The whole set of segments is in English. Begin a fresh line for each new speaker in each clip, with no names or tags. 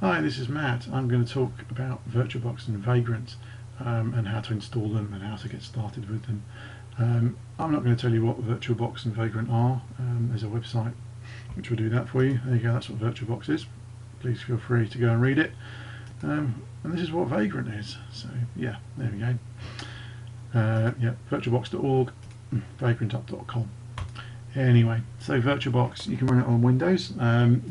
Hi, this is Matt. I'm going to talk about VirtualBox and Vagrant and how to install them and how to get started with them. I'm not going to tell you what VirtualBox and Vagrant are. There's a website which will do that for you. There you go, that's what VirtualBox is. Please feel free to go and read it. And this is what Vagrant is. So yeah, there we go. Yeah, virtualbox.org, vagrantup.com. Anyway, so VirtualBox, you can run it on Windows.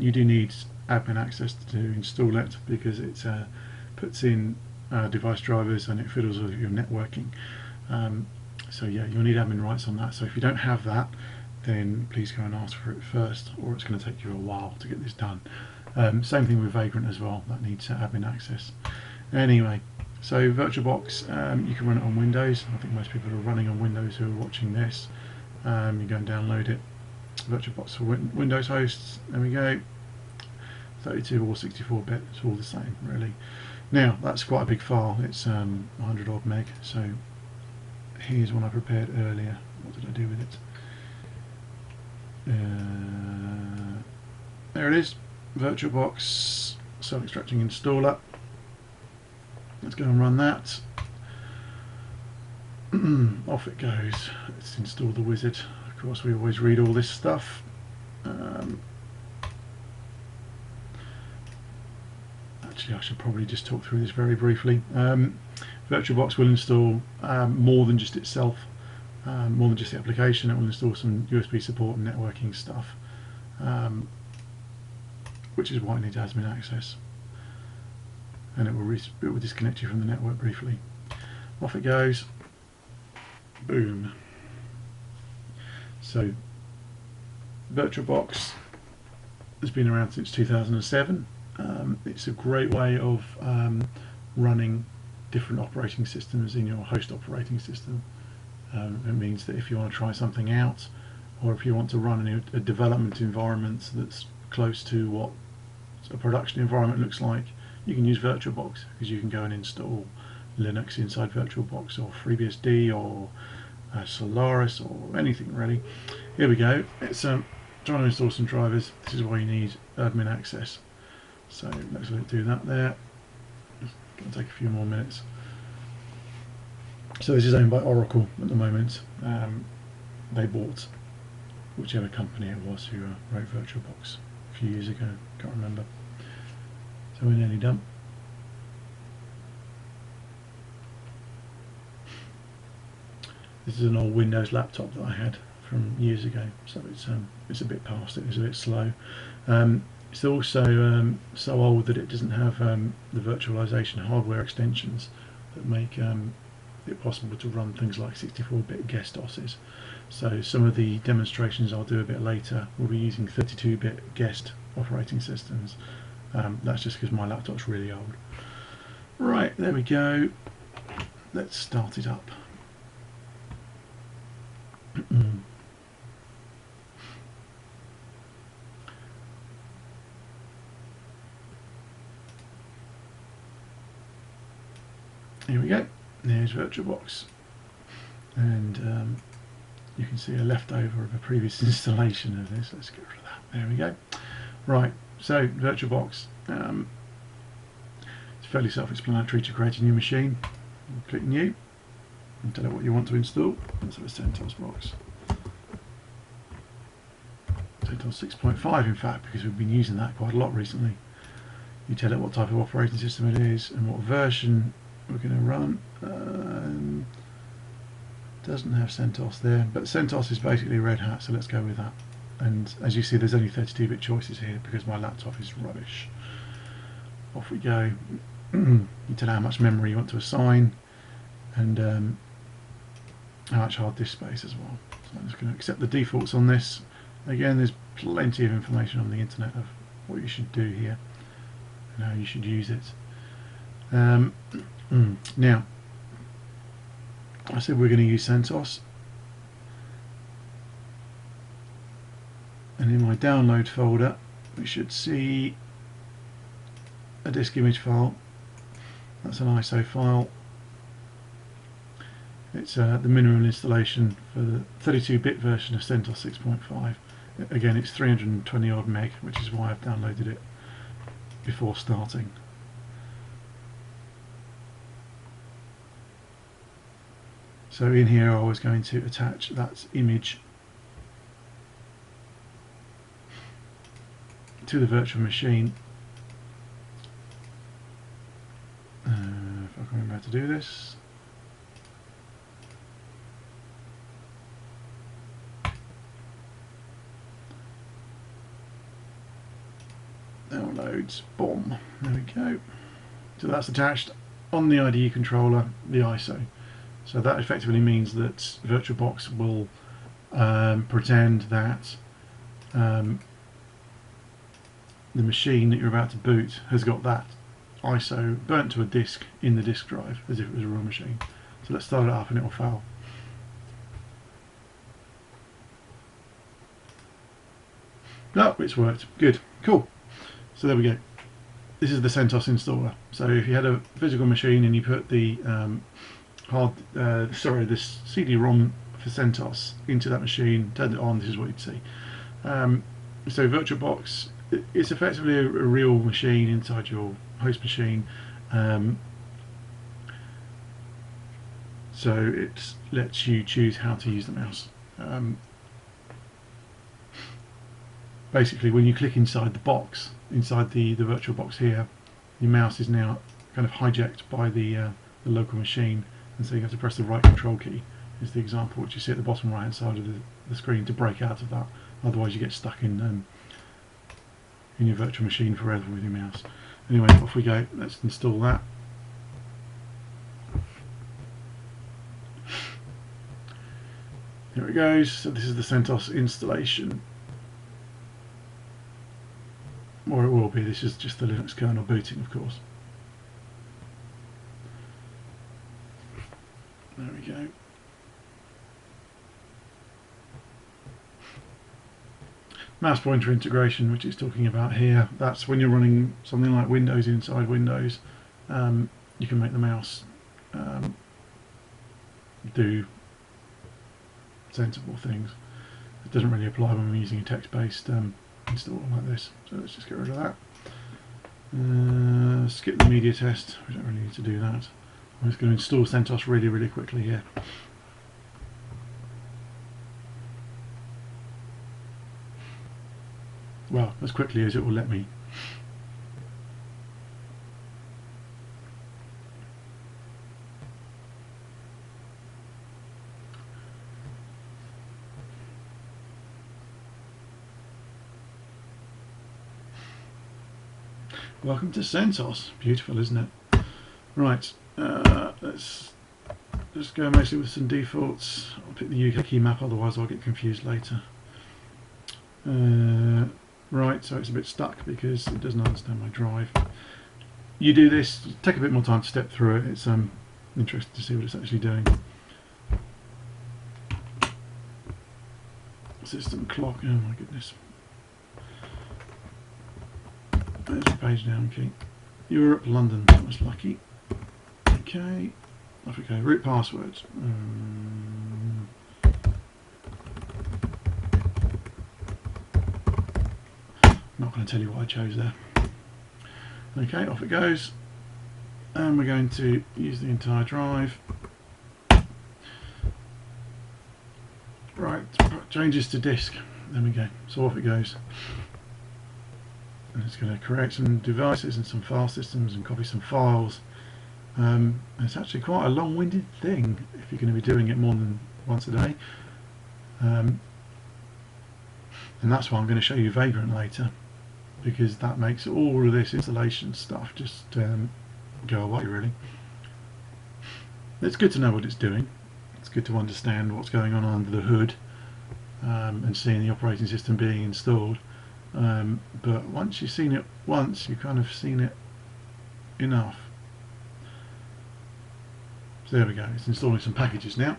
You do need admin access to install it because it puts in device drivers and it fiddles with your networking. So yeah, you'll need admin rights on that. So if you don't have that, then please go and ask for it first, or it's going to take you a while to get this done. Same thing with Vagrant as well, that needs admin access. Anyway, so VirtualBox, you can run it on Windows. I think most people are running on Windows who are watching this. You go and download it. VirtualBox for Windows hosts, there we go. 32 or 64-bit, it's all the same really. Now that's quite a big file, it's 100 odd meg, so here's one I prepared earlier. What did I do with it? There it is, VirtualBox self-extracting installer. Let's go and run that. Off it goes. Let's install the wizard. Of course we always read all this stuff. Actually, I should probably just talk through this very briefly. VirtualBox will install more than just itself, more than just the application. It will install some USB support and networking stuff, which is why it needs admin access. And it will disconnect you from the network briefly. Off it goes. Boom. So VirtualBox has been around since 2007. It's a great way of running different operating systems in your host operating system. It means that if you want to try something out, or if you want to run a development environment that's close to what a production environment looks like, you can use VirtualBox, because you can go and install Linux inside VirtualBox, or FreeBSD, or Solaris, or anything really. Here we go. It's trying to install some drivers. This is why you need admin access. So let's let it do that there. It's going to take a few more minutes. So this is owned by Oracle at the moment. They bought whichever company it was who wrote VirtualBox a few years ago. Can't remember. So we're nearly done. This is an old Windows laptop that I had from years ago, so it's a bit past it. It's a bit slow. It's also so old that it doesn't have the virtualization hardware extensions that make it possible to run things like 64-bit guest OSes. So some of the demonstrations I'll do a bit later will be using 32-bit guest operating systems. That's just because my laptop's really old. Right, there we go. Let's start it up. Here we go, there's VirtualBox, and you can see a leftover of a previous installation of this. Let's get rid of that. There we go. Right, so VirtualBox, it's fairly self-explanatory to create a new machine. Click New and tell it what you want to install. Let's have a CentOS box. CentOS 6.5 in fact, because we've been using that quite a lot recently. You tell it what type of operating system it is and what version we're going to run. Doesn't have CentOS there, but CentOS is basically Red Hat, so let's go with that. And as you see, there's only 32-bit choices here because my laptop is rubbish. Off we go. You tell how much memory you want to assign, and how much hard disk space as well. So I'm just going to accept the defaults on this. Again, there's plenty of information on the internet of what you should do here and how you should use it. Now, I said we're going to use CentOS, and in my download folder we should see a disk image file. That's an ISO file. It's the minimum installation for the 32-bit version of CentOS 6.5. Again, it's 320 odd meg, which is why I've downloaded it. before starting. So in here I was going to attach that image to the virtual machine. If I can remember how to do this. Downloads, boom, there we go. So that's attached on the IDE controller, the ISO. So that effectively means that VirtualBox will pretend that the machine that you're about to boot has got that ISO burnt to a disk in the disk drive as if it was a real machine. So let's start it up and it will fail. No, it's worked. Good. Cool. So there we go. This is the CentOS installer. So if you had a physical machine and you put the this CD-ROM for CentOS into that machine, turned it on, this is what you'd see. So VirtualBox, it's effectively a real machine inside your host machine. So it lets you choose how to use the mouse. Basically, when you click inside the box, inside the VirtualBox here, your mouse is now kind of hijacked by the local machine, and so you have to press the right control key. Is the example which you see at the bottom right hand side of the screen to break out of that. Otherwise, you get stuck in your virtual machine forever with your mouse. Anyway, off we go. Let's install that. Here it goes. So this is the CentOS installation. Or it will be. This is just the Linux kernel booting, of course. There we go. Mouse pointer integration, which it's talking about here, that's when you're running something like Windows inside Windows. You can make the mouse do sensible things. It doesn't really apply when we're using a text-based installer like this. So let's just get rid of that. Skip the media test. We don't really need to do that. I'm just going to install CentOS really quickly here. Well, as quickly as it will let me. Welcome to CentOS. Beautiful, isn't it? Right, let's just go mostly with some defaults. I'll pick the UK key map, otherwise I'll get confused later. Right, so it's a bit stuck because it doesn't understand my drive. You do this, take a bit more time to step through it. It's interesting to see what it's actually doing. System clock, oh my goodness. There's the page down key. Europe, London, that was lucky. Okay, off we go. Root passwords. Not going to tell you what I chose there. Okay, off it goes. And we're going to use the entire drive. Right, changes to disk. There we go. So off it goes. And it's going to create some devices and some file systems and copy some files. It's actually quite a long-winded thing if you're going to be doing it more than once a day. And that's why I'm going to show you Vagrant later, because that makes all of this installation stuff just go away, really. It's good to know what it's doing. It's good to understand what's going on under the hood and seeing the operating system being installed. But once you've seen it once, you've kind of seen it enough. So there we go, it's installing some packages now,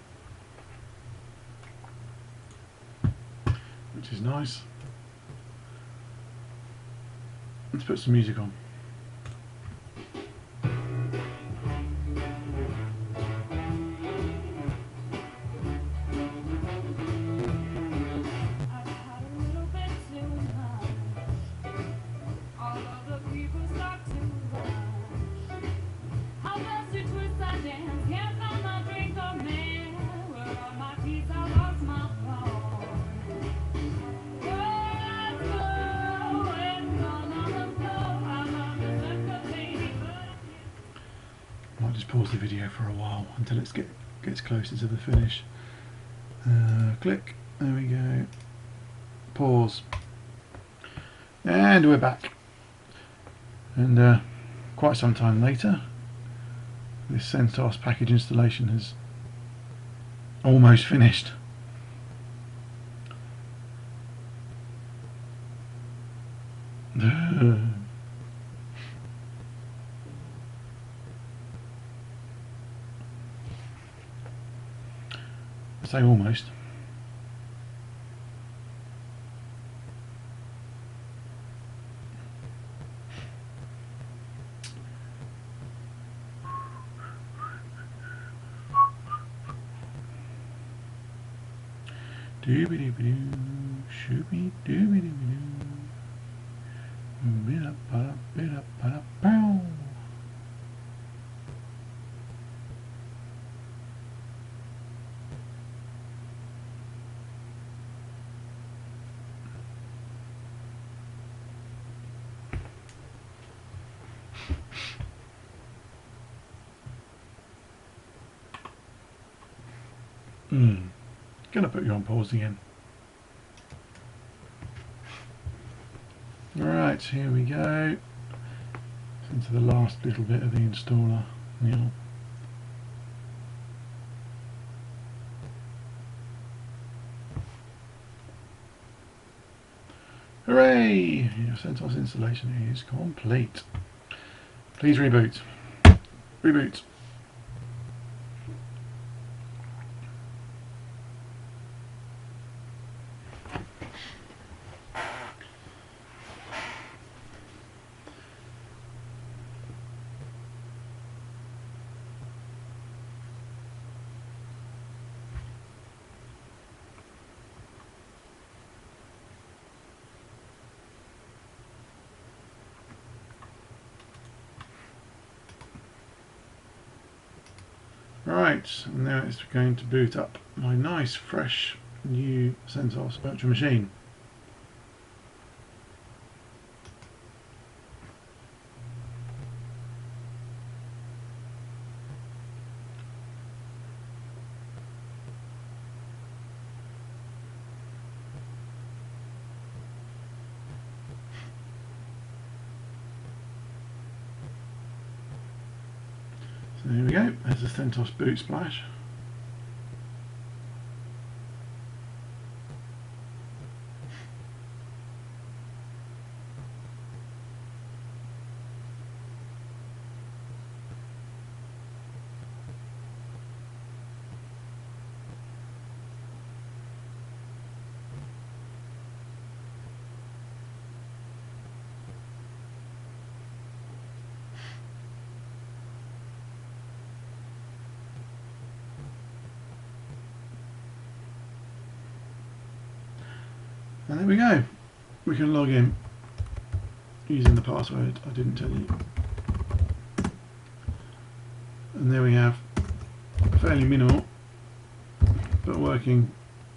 which is nice. Let's put some music on.
All of the people
just pause the video for a while until it gets closer to the finish. Click, there we go, pause, and we're back. And quite some time later, this CentOS package installation has almost finished. I say almost. Doobie-doobie-doo, shooby-doobie-doobie-doo, bida-bada-bida-bada-bow. Gonna put you on pause again. Right, here we go. Into the last little bit of the installer now. Hooray! Your CentOS installation is complete. Please reboot. Reboot. Right, and now it's going to boot up my nice, fresh, new CentOS virtual machine. So here we go, there's the CentOS boot splash. And there we go. We can log in using the password I didn't tell you. And there we have a fairly minimal but working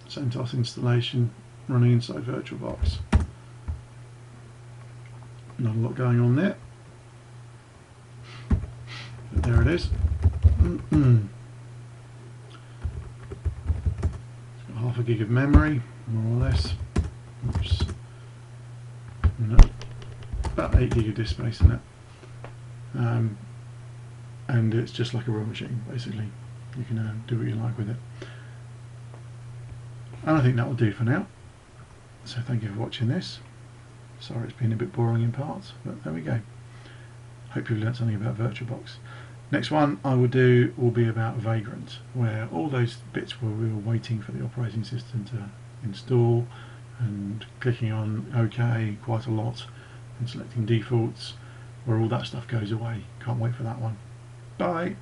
CentOS installation running inside VirtualBox. Not a lot going on there, but there it is. It's got half a gig of memory, more or less. Oops. No, about 8 gig of disk space in it, and it's just like a real machine basically. You can do what you like with it, and I think that will do for now. So thank you for watching this. Sorry it's been a bit boring in parts, but there we go. Hope you've learnt something about VirtualBox. Next one I will do will be about Vagrant, where all those bits where we were waiting for the operating system to install and clicking on OK quite a lot and selecting defaults, where all that stuff goes away. Can't wait for that one. Bye!